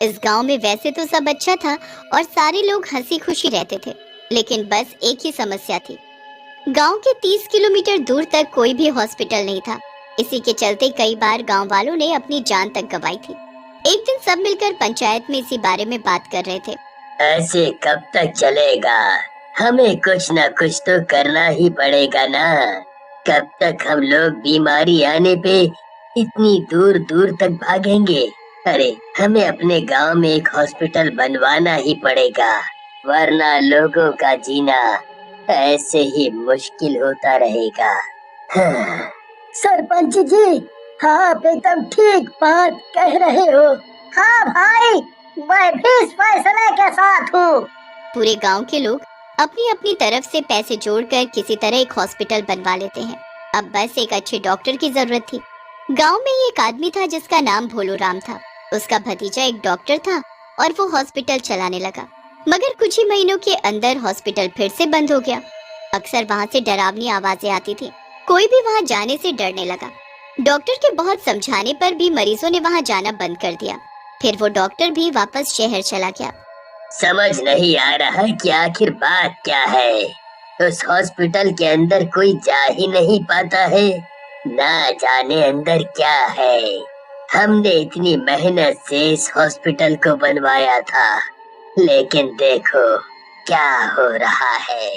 इस गांव में वैसे तो सब अच्छा था और सारे लोग हंसी खुशी रहते थे, लेकिन बस एक ही समस्या थी। गांव के 30 किलोमीटर दूर तक कोई भी हॉस्पिटल नहीं था। इसी के चलते कई बार गांव वालों ने अपनी जान तक गंवाई थी। एक दिन सब मिलकर पंचायत में इसी बारे में बात कर रहे थे। ऐसे कब तक चलेगा? हमें कुछ न कुछ तो करना ही पड़ेगा ना। कब तक हम लोग बीमारी आने पे इतनी दूर दूर तक भागेंगे? अरे हमें अपने गांव में एक हॉस्पिटल बनवाना ही पड़ेगा, वरना लोगों का जीना ऐसे ही मुश्किल होता रहेगा। हाँ। सरपंच जी, आप एकदम ठीक बात कह रहे हो। हाँ भाई, मैं भी इस फैसले के साथ हूँ। पूरे गांव के लोग अपनी अपनी तरफ से पैसे जोड़कर किसी तरह एक हॉस्पिटल बनवा लेते हैं। अब बस एक अच्छे डॉक्टर की जरूरत थी। गांव में एक आदमी था जिसका नाम भोलू राम था। उसका भतीजा एक डॉक्टर था और वो हॉस्पिटल चलाने लगा, मगर कुछ ही महीनों के अंदर हॉस्पिटल फिर से बंद हो गया। अक्सर वहाँ से डरावनी आवाजें आती थी। कोई भी वहाँ जाने से डरने लगा। डॉक्टर के बहुत समझाने पर भी मरीजों ने वहाँ जाना बंद कर दिया। फिर वो डॉक्टर भी वापस शहर चला गया। समझ नहीं आ रहा कि आखिर बात क्या है। उस हॉस्पिटल के अंदर कोई जा ही नहीं पाता है, ना जाने अंदर क्या है। हमने इतनी मेहनत से इस हॉस्पिटल को बनवाया था, लेकिन देखो क्या हो रहा है।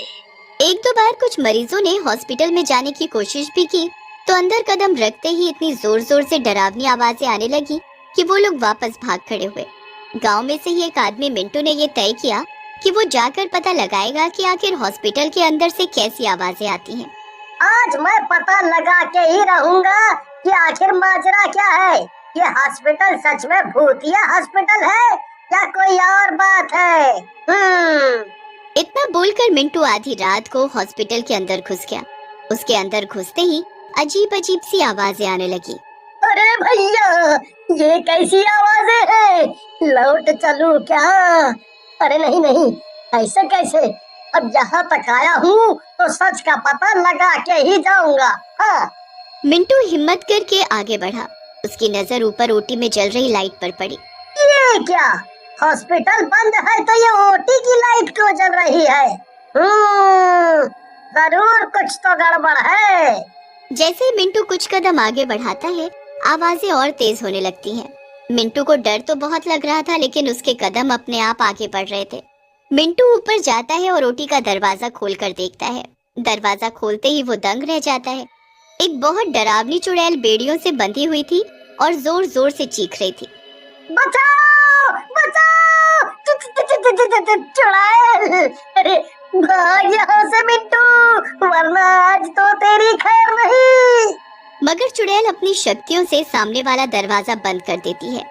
एक दो बार कुछ मरीजों ने हॉस्पिटल में जाने की कोशिश भी की, तो अंदर कदम रखते ही इतनी जोर जोर से डरावनी आवाजें आने लगी कि वो लोग वापस भाग खड़े हुए। गांव में से ही एक आदमी मिंटू ने ये तय किया कि वो जाकर पता लगाएगा कि आखिर हॉस्पिटल के अंदर से कैसी आवाजें आती हैं। आज मैं पता लगा के ही रहूंगा कि आखिर माजरा क्या है। ये हॉस्पिटल सच में भूतिया हॉस्पिटल है या कोई और बात है? इतना बोलकर मिंटू आधी रात को हॉस्पिटल के अंदर घुस गया। उसके अंदर घुसते ही अजीब अजीब सी आवाजें आने लगी। अरे भैया, ये कैसी आवाजें हैं? लौट चलूं क्या? अरे नहीं नहीं, ऐसे कैसे? अब यहाँ तक आया हूँ तो सच का पता लगा के ही जाऊंगा। हाँ। मिंटू हिम्मत करके आगे बढ़ा। उसकी नजर ऊपर ओटी में जल रही लाइट पर पड़ी। ये क्या? हॉस्पिटल बंद है तो ये ओटी की लाइट क्यों जल रही है? जरूर कुछ तो गड़बड़ है। जैसे ही मिंटू कुछ कदम आगे बढ़ाता है, आवाजें और तेज होने लगती हैं। मिंटू को डर तो बहुत लग रहा था, लेकिन उसके कदम अपने आप आगे बढ़ रहे थे। मिंटू ऊपर जाता है और ओटी का दरवाजा खोलकर देखता है। दरवाजा खोलते ही वो दंग रह जाता है। एक बहुत डरावनी चुड़ैल बेड़ियों से बंधी हुई थी और जोर जोर से चीख रही थी। बचाओ बचाओ, चुड़ैल! अरे भाग यहाँ से मिंटू, वरना आज तो तेरी खैर नहीं। मगर चुड़ैल अपनी शक्तियों से सामने वाला दरवाजा बंद कर देती है।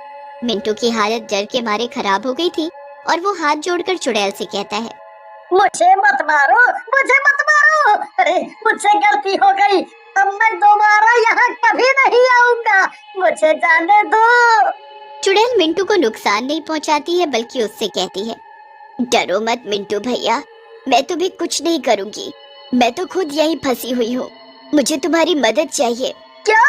मिंटू की हालत डर के मारे खराब हो गई थी और वो हाथ जोड़कर चुड़ैल से कहता है, मुझे मत मारो, मुझे मत मारो। अरे मुझसे गलती हो गई, अब मैं दोबारा यहाँ कभी नहीं आऊंगा, मुझे जाने दो। चुड़ैल मिंटू को नुकसान नहीं पहुँचाती है, बल्कि उससे कहती है, डरो मत मिंटू भैया, मैं तुम्हें कुछ नहीं करूंगी। मैं तो खुद यहीं फंसी हुई हूँ, मुझे तुम्हारी मदद चाहिए। क्या?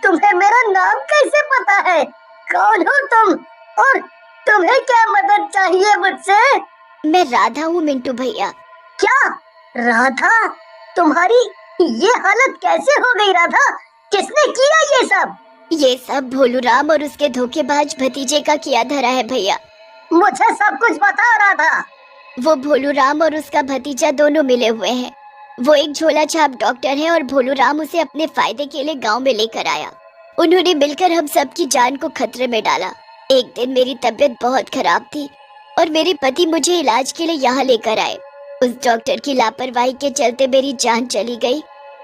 तुम्हें मेरा नाम कैसे पता है? कौन हो तुम और तुम्हें क्या मदद चाहिए मुझसे? मैं राधा हूँ मिंटू भैया। क्या? राधा? तुम्हारी ये हालत कैसे हो गई राधा? किसने किया ये सब? ये सब भोलू राम और उसके धोखेबाज भतीजे का किया धरा है भैया। मुझे सब कुछ बता राधा। वो भोलू राम और उसका भतीजा दोनों मिले हुए हैं। वो एक झोला छाप डॉक्टर है और भोलू राम उसे अपने फायदे के लिए गांव में लेकर आया। उन्होंने मिलकर हम सबकी जान को खतरे में डाला। एक दिन मेरी तबीयत बहुत खराब थी और मेरे पति मुझे इलाज के लिए यहाँ लेकर आए। उस डॉक्टर की लापरवाही के चलते मेरी जान चली गई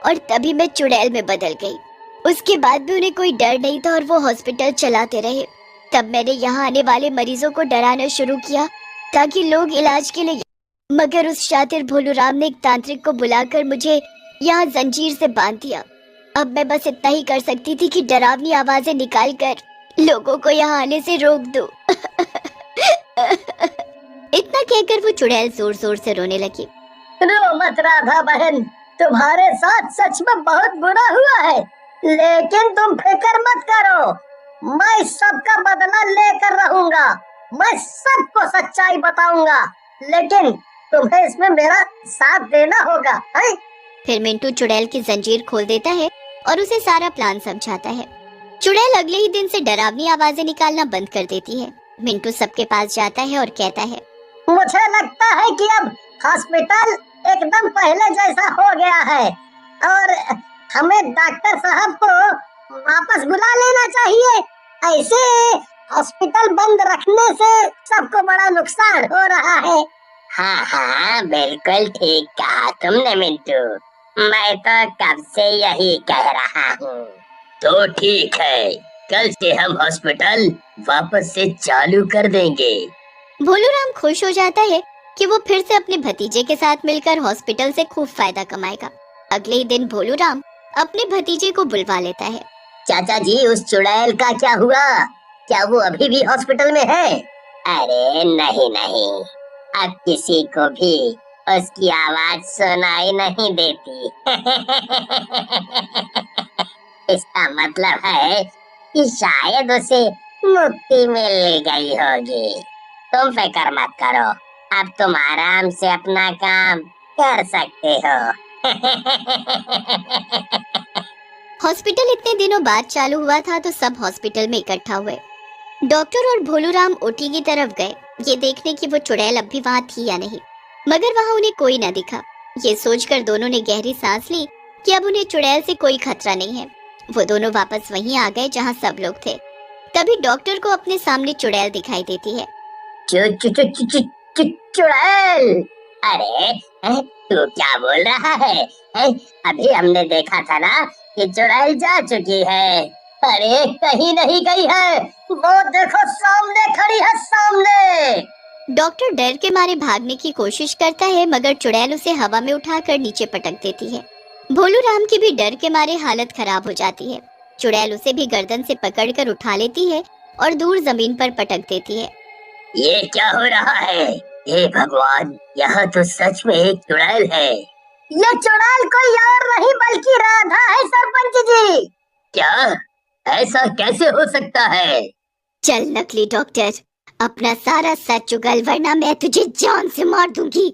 और तभी मैं चुड़ैल में बदल गई। उसके बाद भी उन्हें कोई डर नहीं था और वो हॉस्पिटल चलाते रहे। तब मैंने यहाँ आने वाले मरीजों को डराना शुरू किया ताकि लोग इलाज के लिए, मगर उस शातिर भोलू राम ने एक तांत्रिक को बुलाकर मुझे यहाँ जंजीर से बांध दिया। अब मैं बस इतना ही कर सकती थी कि डरावनी आवाजें निकालकर लोगों को यहाँ आने से रोक दूं। इतना कहकर वो चुड़ैल जोर जोर से रोने लगी। रो मत राधा बहन, तुम्हारे साथ सच में बहुत बुरा हुआ है, लेकिन तुम फिक्र मत करो, मैं सबका बदला लेकर रहूंगा। मैं सबको सच्चाई बताऊंगा, लेकिन तुम्हें इसमें मेरा साथ देना होगा, है? फिर मिंटू चुड़ैल की जंजीर खोल देता है और उसे सारा प्लान समझाता है। चुड़ैल अगले ही दिन से डरावनी आवाजें निकालना बंद कर देती है। मिंटू सबके पास जाता है और कहता है, मुझे लगता है कि अब हॉस्पिटल एकदम पहले जैसा हो गया है और हमें डॉक्टर साहब को वापस बुला लेना चाहिए। ऐसे हॉस्पिटल बंद रखने से सबको बड़ा नुकसान हो रहा है। हाँ हाँ, बिल्कुल ठीक कहा तुमने मिंटू। मैं तो कब से यही कह रहा हूँ। तो ठीक है, कल से हम हॉस्पिटल वापस से चालू कर देंगे। भोलूराम खुश हो जाता है कि वो फिर से अपने भतीजे के साथ मिलकर हॉस्पिटल से खूब फायदा कमाएगा। अगले ही दिन भोलूराम अपने भतीजे को बुलवा लेता है। चाचा जी, उस चुड़ैल का क्या हुआ? क्या वो अभी भी हॉस्पिटल में है? अरे नहीं नहीं, अब किसी को भी उसकी आवाज सुनाई नहीं देती। इसका मतलब है कि शायद उसे मुक्ति मिल गई होगी। तुम फिक्र मत करो, अब तुम आराम से अपना काम कर सकते हो। हॉस्पिटल इतने दिनों बाद चालू हुआ था तो सब हॉस्पिटल में इकट्ठा हुए। डॉक्टर और भोलूराम ओटी की तरफ गए, ये देखने की वो चुड़ैल अब भी वहाँ थी या नहीं, मगर वहाँ उन्हें कोई न दिखा। ये सोचकर दोनों ने गहरी सांस ली कि अब उन्हें चुड़ैल से कोई खतरा नहीं है। वो दोनों वापस वहीं आ गए जहाँ सब लोग थे। तभी डॉक्टर को अपने सामने चुड़ैल दिखाई देती है। चुड़ैल! अरे तू क्या बोल रहा है? अभी हमने देखा था ना कि चुड़ैल जा चुकी है। अरे कहीं नहीं गई है, वो देखो सामने खड़ी है, सामने। डॉक्टर डर के मारे भागने की कोशिश करता है, मगर चुड़ैल उसे हवा में उठाकर नीचे पटक देती है। भोलूराम की भी डर के मारे हालत खराब हो जाती है। चुड़ैल उसे भी गर्दन से पकड़कर उठा लेती है और दूर जमीन पर पटक देती है। ये क्या हो रहा है? हे भगवान, यहाँ तो सच में एक चुड़ैल है। ये चुड़ैल कोई और नहीं बल्कि राधा है, सरपंच जी। क्या? ऐसा कैसे हो सकता है? चल नकली डॉक्टर, अपना सारा सच उगल, वरना मैं तुझे जान से मार दूंगी।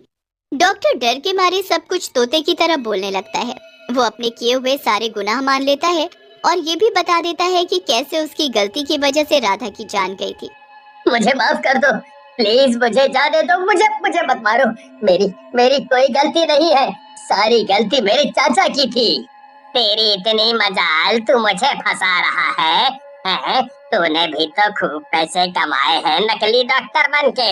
डॉक्टर डर के मारे सब कुछ तोते की तरह बोलने लगता है। वो अपने किए हुए सारे गुनाह मान लेता है और ये भी बता देता है कि कैसे उसकी गलती की वजह से राधा की जान गई थी। मुझे माफ कर दो, प्लीज मुझे जाने दो, मुझे मत मारो। मेरी कोई गलती नहीं है, सारी गलती मेरे चाचा की थी। तेरी इतनी मजाल, तू मुझे फंसा रहा है? तूने भी तो खूब पैसे कमाए हैं नकली डॉक्टर बनके,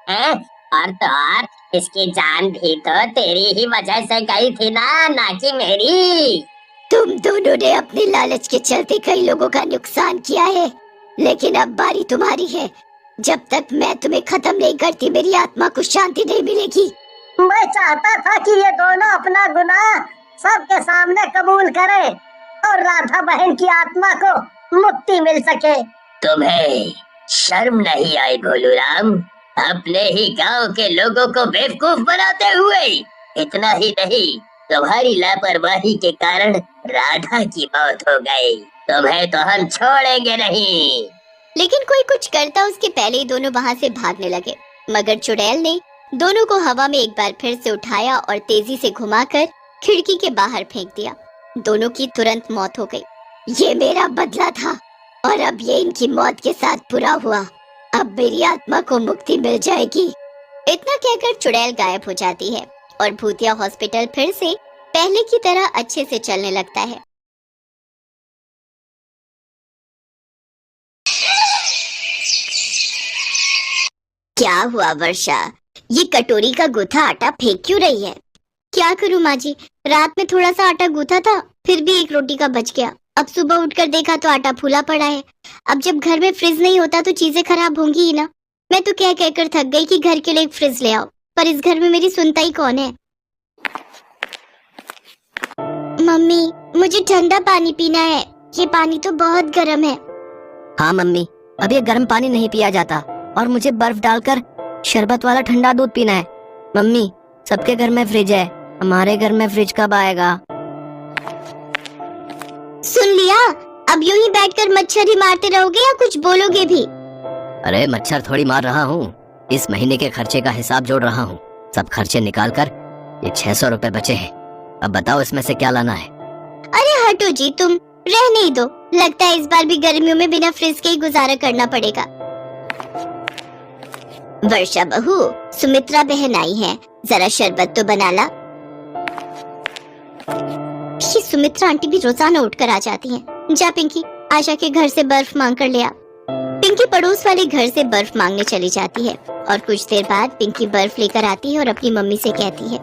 हैं? और तो और इसकी जान भी तो तेरी ही वजह से गई थी ना कि मेरी। तुम दोनों ने अपने लालच के चलते कई लोगों का नुकसान किया है, लेकिन अब बारी तुम्हारी है। जब तक मैं तुम्हें खत्म नहीं करती, मेरी आत्मा को शांति नहीं मिलेगी। मैं चाहता था कि ये दोनों अपना गुनाह सबके सामने कबूल करें और राधा बहन की आत्मा को मुक्ति मिल सके। तुम्हें शर्म नहीं आई भोलूराम? अपने ही गांव के लोगों को बेवकूफ बनाते हुए। इतना ही नहीं, तुम्हारी लापरवाही के कारण राधा की मौत हो गई। तुम्हें तो हम छोड़ेंगे नहीं। लेकिन कोई कुछ करता उसके पहले ही दोनों वहाँ से भागने लगे, मगर चुड़ैल ने दोनों को हवा में एक बार फिर से उठाया और तेजी से घुमाकर खिड़की के बाहर फेंक दिया। दोनों की तुरंत मौत हो गई। ये मेरा बदला था और अब ये इनकी मौत के साथ पूरा हुआ। अब मेरी आत्मा को मुक्ति मिल जाएगी। इतना कहकर चुड़ैल गायब हो जाती है और भूतिया हॉस्पिटल फिर से पहले की तरह अच्छे से चलने लगता है। क्या हुआ वर्षा? ये कटोरी का गूथा आटा फेंक क्यों रही है? क्या करूं माँ जी, रात में थोड़ा सा आटा गूथा था, फिर भी एक रोटी का बच गया। अब सुबह उठकर देखा तो आटा फूला पड़ा है। अब जब घर में फ्रिज नहीं होता तो चीजें खराब होंगी ही ना। मैं तो कह कहकर थक गई कि घर के लिए एक फ्रिज ले आओ, पर इस घर में मेरी सुनता ही कौन है। मम्मी, मुझे ठंडा पानी पीना है, ये पानी तो बहुत गर्म है। हाँ मम्मी, अब ये गर्म पानी नहीं पिया जाता और मुझे बर्फ डालकर शरबत वाला ठंडा दूध पीना है। मम्मी, सबके घर में फ्रिज है, हमारे घर में फ्रिज कब आएगा? सुन लिया, अब यूं ही बैठकर मच्छर ही मारते रहोगे या कुछ बोलोगे भी? अरे मच्छर थोड़ी मार रहा हूँ, इस महीने के खर्चे का हिसाब जोड़ रहा हूँ। सब खर्चे निकाल कर ये 600 रुपए बचे हैं। अब बताओ इसमें से क्या लाना है? अरे हटो जी, तुम रहने ही दो। लगता है इस बार भी गर्मियों में बिना फ्रिज के ही गुजारा करना पड़ेगा। वर्षा बहू, सुमित्रा बहन आई है, जरा शरबत तो बना ला। ये सुमित्रा आंटी भी रोजाना उठकर आ जाती हैं। जा पिंकी, आशा के घर से बर्फ मांग कर ले आ। पिंकी पड़ोस वाले घर से बर्फ मांगने चली जाती है और कुछ देर बाद पिंकी बर्फ लेकर आती है और अपनी मम्मी से कहती है,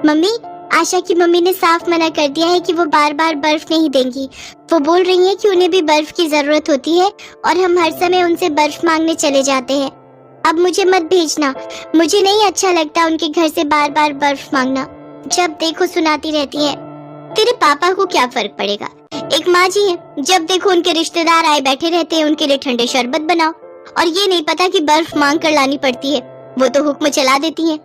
मम्मी, आशा की मम्मी ने साफ मना कर दिया है कि वो बार बार बर्फ नहीं देंगी। वो बोल रही है कि उन्हें भी बर्फ की जरूरत होती है और हम हर समय उनसे बर्फ मांगने चले जाते हैं। अब मुझे मत भेजना, मुझे नहीं अच्छा लगता उनके घर से बार बार बर्फ मांगना। जब देखो सुनाती रहती है। तेरे पापा को क्या फर्क पड़ेगा, एक माँ जी है, जब देखो उनके रिश्तेदार आए बैठे रहते हैं, उनके लिए ठंडे शरबत बनाओ। और ये नहीं पता कि बर्फ मांग कर लानी पड़ती है, वो तो हुक्म चला देती है।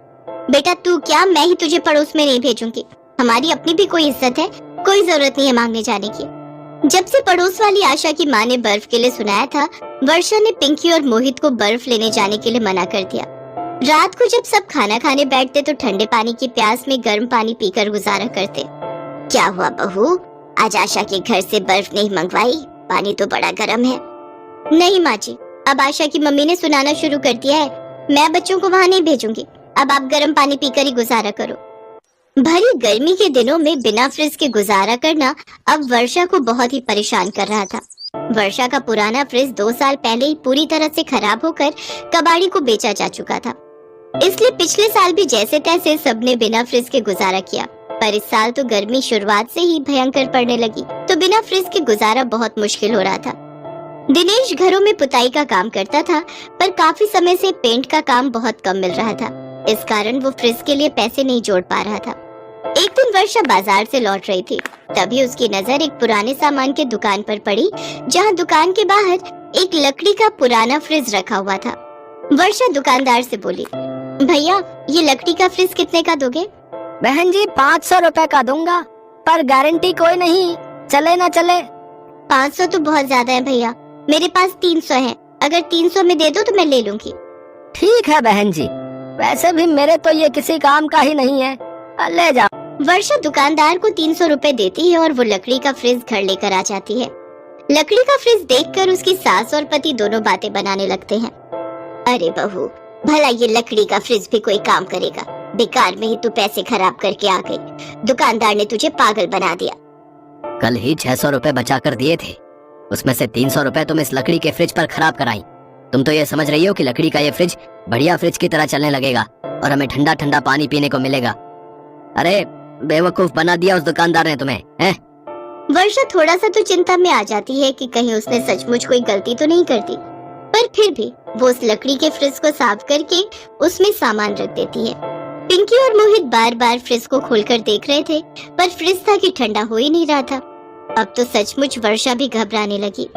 बेटा तू क्या, मैं ही तुझे पड़ोस में नहीं भेजूंगी। हमारी अपनी भी कोई इज्जत है, कोई जरूरत नहीं है मांगने जाने की। जब से पड़ोस वाली आशा की माँ ने बर्फ के लिए सुनाया था, वर्षा ने पिंकी और मोहित को बर्फ लेने जाने के लिए मना कर दिया। रात को जब सब खाना खाने बैठते तो ठंडे पानी की प्यास में गर्म पानी पीकर गुजारा करते। क्या हुआ बहू, आज आशा के घर से बर्फ नहीं मंगवाई? पानी तो बड़ा गर्म है। नहीं माँ जी, अब आशा की मम्मी ने सुनाना शुरू कर दिया है, मैं बच्चों को वहाँ नहीं भेजूंगी। अब आप गर्म पानी पीकर ही गुजारा करो। भरी गर्मी के दिनों में बिना फ्रिज के गुजारा करना अब वर्षा को बहुत ही परेशान कर रहा था। वर्षा का पुराना फ्रिज 2 साल पहले ही पूरी तरह से खराब होकर कबाड़ी को बेचा जा चुका था। इसलिए पिछले साल भी जैसे तैसे सबने बिना फ्रिज के गुजारा किया, पर इस साल तो गर्मी शुरुआत से ही भयंकर पड़ने लगी, तो बिना फ्रिज के गुजारा बहुत मुश्किल हो रहा था। दिनेश घरों में पुताई का काम करता था, पर काफी समय से पेंट का काम बहुत कम मिल रहा था। इस कारण वो फ्रिज के लिए पैसे नहीं जोड़ पा रहा था। एक दिन वर्षा बाजार से लौट रही थी, तभी उसकी नजर एक पुराने सामान के दुकान पर पड़ी, जहां दुकान के बाहर एक लकड़ी का पुराना फ्रिज रखा हुआ था। वर्षा दुकानदार से बोली, भैया ये लकड़ी का फ्रिज कितने का दोगे? बहन जी 500 रुपए का दूंगा, पर गारंटी कोई नहीं, चले ना चले। 500 तो बहुत ज्यादा है भैया, मेरे पास 300 है, अगर 300 में दे दो तो मैं ले लूंगी। ठीक है बहन जी, वैसे भी मेरे तो ये किसी काम का ही नहीं है, ले जाओ। वर्षा दुकानदार को 300 रुपए देती है और वो लकड़ी का फ्रिज घर लेकर आ जाती है। लकड़ी का फ्रिज देखकर उसकी सास और पति दोनों बातें बनाने लगते हैं। अरे बहू, भला ये लकड़ी का फ्रिज भी कोई काम करेगा? बेकार में ही तू पैसे खराब करके आ गई, दुकानदार ने तुझे पागल बना दिया। कल ही 600 रुपए बचा कर दिए थे, उसमें से 300 रुपए तुम इस लकड़ी के फ्रिज पर खराब कराई। तुम तो ये समझ रही हो कि लकड़ी का ये फ्रिज बढ़िया फ्रिज की तरह चलने लगेगा और हमें ठंडा ठंडा पानी पीने को मिलेगा। अरे बेवकूफ बना दिया उस दुकानदार ने तुम्हें, हैं? वर्षा थोड़ा सा तो चिंता में आ जाती है कि कहीं उसने सचमुच कोई गलती तो नहीं कर दी, पर फिर भी वो उस लकड़ी के फ्रिज को साफ करके उसमें सामान रख देती है। पिंकी और मोहित बार बार फ्रिज को खोलकर देख रहे थे, पर फ्रिज था कि ठंडा हो ही नहीं रहा था। अब तो सचमुच वर्षा भी घबराने लगी।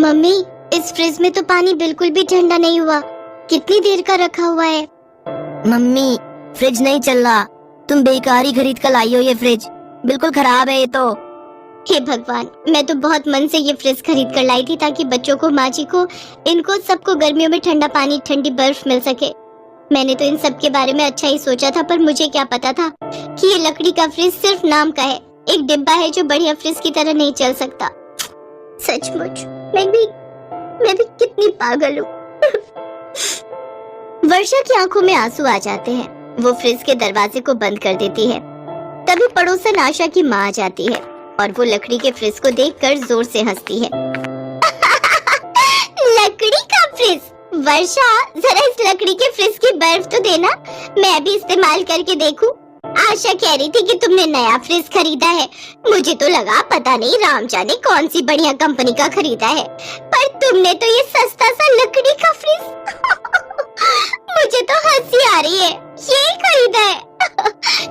मम्मी, इस फ्रिज में तो पानी बिल्कुल भी ठंडा नहीं हुआ, कितनी देर का रखा हुआ है? मम्मी फ्रिज नहीं चल रहा, तुम बेकार ही खरीद कर लाई हो, ये फ्रिज बिल्कुल खराब है ये तो। हे भगवान, मैं तो बहुत मन से ये फ्रिज खरीद कर लाई थी ताकि बच्चों को, माँ जी को, इनको सबको गर्मियों में ठंडा पानी, ठंडी बर्फ मिल सके। मैंने तो इन सब के बारे में अच्छा ही सोचा था, पर मुझे क्या पता था कि ये लकड़ी का फ्रिज सिर्फ नाम का है, एक डिब्बा है जो बढ़िया फ्रिज की तरह नहीं चल सकता। सचमुच मैं भी कितनी पागल हूँ। वर्षा की आंखों में आंसू आ जाते हैं, वो फ्रिज के दरवाजे को बंद कर देती है। तभी पड़ोसन आशा की माँ आ जाती है और वो लकड़ी के फ्रिज को देखकर जोर से हंसती है। लकड़ी का फ्रिज? वर्षा, जरा इस लकड़ी के फ्रिज की बर्फ तो देना, मैं भी इस्तेमाल करके देखूं। आशा कह रही थी कि तुमने नया फ्रिज खरीदा है, मुझे तो लगा पता नहीं राम जाने कौन सी बढ़िया कंपनी का खरीदा है, पर तुमने तो ये सस्ता सा लकड़ी का फ्रिज। मुझे तो हंसी आ रही है, ये खरीदा है।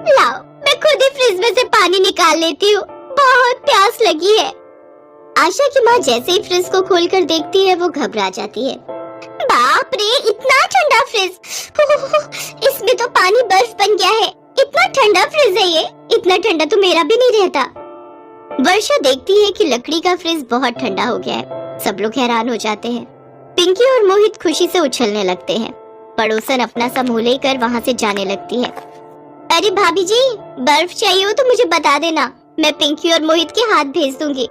लाओ, मैं खुद ही फ्रिज में से पानी निकाल लेती हूँ, बहुत प्यास लगी है। आशा की माँ जैसे ही फ्रिज को खोलकर देखती है, वो घबरा जाती है। बाप रे, इतना ठंडा फ्रिज! इसमें तो पानी बर्फ बन गया है। इतना ठंडा फ्रिज है ये, इतना ठंडा तो मेरा भी नहीं रहता। वर्षा देखती है कि लकड़ी का फ्रिज बहुत ठंडा हो गया है। सब लोग हैरान हो जाते हैं। पिंकी और मोहित खुशी से उछलने लगते हैं। पड़ोसन अपना सा मुंह लेकर वहाँ से जाने लगती है। अरे भाभी जी, बर्फ चाहिए हो तो मुझे बता देना, मैं पिंकी और मोहित के हाथ भेज दूंगी।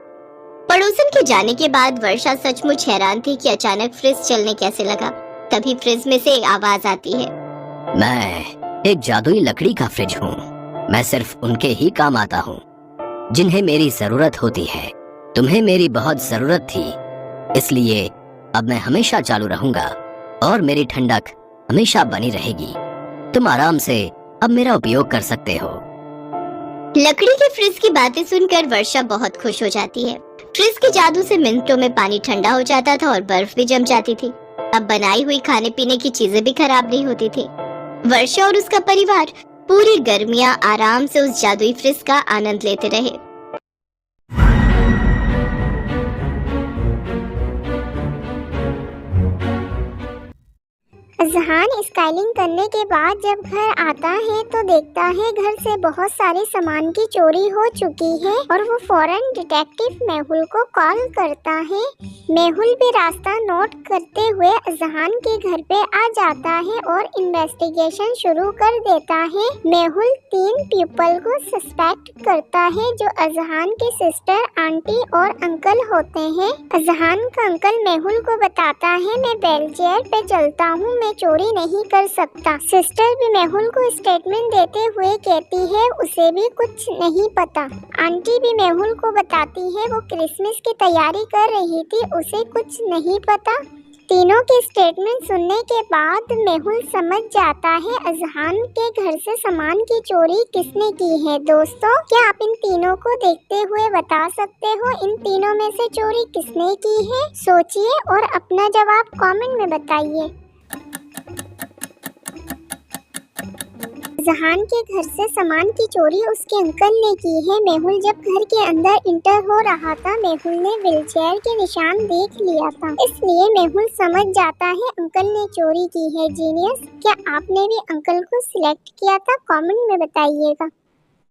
पड़ोसन के जाने के बाद वर्षा सचमुच हैरान थी कि अचानक फ्रिज चलने कैसे लगा। तभी फ्रिज में से एक आवाज आती है। मैं एक जादुई लकड़ी का फ्रिज हूँ। मैं सिर्फ उनके ही काम आता हूँ जिन्हें मेरी जरूरत होती है। तुम्हें मेरी बहुत जरूरत थी, इसलिए अब मैं हमेशा चालू रहूंगा और मेरी ठंडक हमेशा बनी रहेगी। तुम आराम से अब मेरा उपयोग कर सकते हो। लकड़ी के फ्रिज की बातें सुनकर वर्षा बहुत खुश हो जाती है। फ्रिज के जादू से मिनटों में पानी ठंडा हो जाता था और बर्फ भी जम जाती थी। अब बनाई हुई खाने पीने की चीजें भी खराब नहीं होती थी। वर्षा और उसका परिवार पूरी गर्मियां आराम से उस जादुई फ्रिज का आनंद लेते रहे। अजहान स्काइलिंग करने के बाद जब घर आता है तो देखता है घर से बहुत सारे सामान की चोरी हो चुकी है और वो फौरन डिटेक्टिव मेहुल को कॉल करता है। मेहुल भी रास्ता नोट करते हुए अजहान के घर पे आ जाता है और इन्वेस्टिगेशन शुरू कर देता है। मेहुल 3 पीपल को सस्पेक्ट करता है जो अजहान के सिस्टर, आंटी और अंकल होते हैं। अजहान का अंकल मेहुल को बताता है, मैं बेलचेयर पे चलता हूँ, मैं चोरी नहीं कर सकता। सिस्टर भी मेहुल को स्टेटमेंट देते हुए कहती है उसे भी कुछ नहीं पता। आंटी भी मेहुल को बताती है वो क्रिसमस की तैयारी कर रही थी, उसे कुछ नहीं पता। तीनों के स्टेटमेंट सुनने के बाद मेहुल समझ जाता है अजहान के घर से सामान की चोरी किसने की है। दोस्तों, क्या आप इन तीनों को देखते हुए बता सकते हो इन तीनों में से चोरी किसने की है? सोचिए और अपना जवाब कमेंट में बताइए। अजहान के घर से सामान की चोरी उसके अंकल ने की है। मेहुल जब घर के अंदर इंटर हो रहा था, मेहुल ने व्हीलचेयर के निशान देख लिया था, इसलिए मेहुल समझ जाता है अंकल ने चोरी की है। जीनियस, क्या आपने भी अंकल को सिलेक्ट किया था? कमेंट में बताइएगा।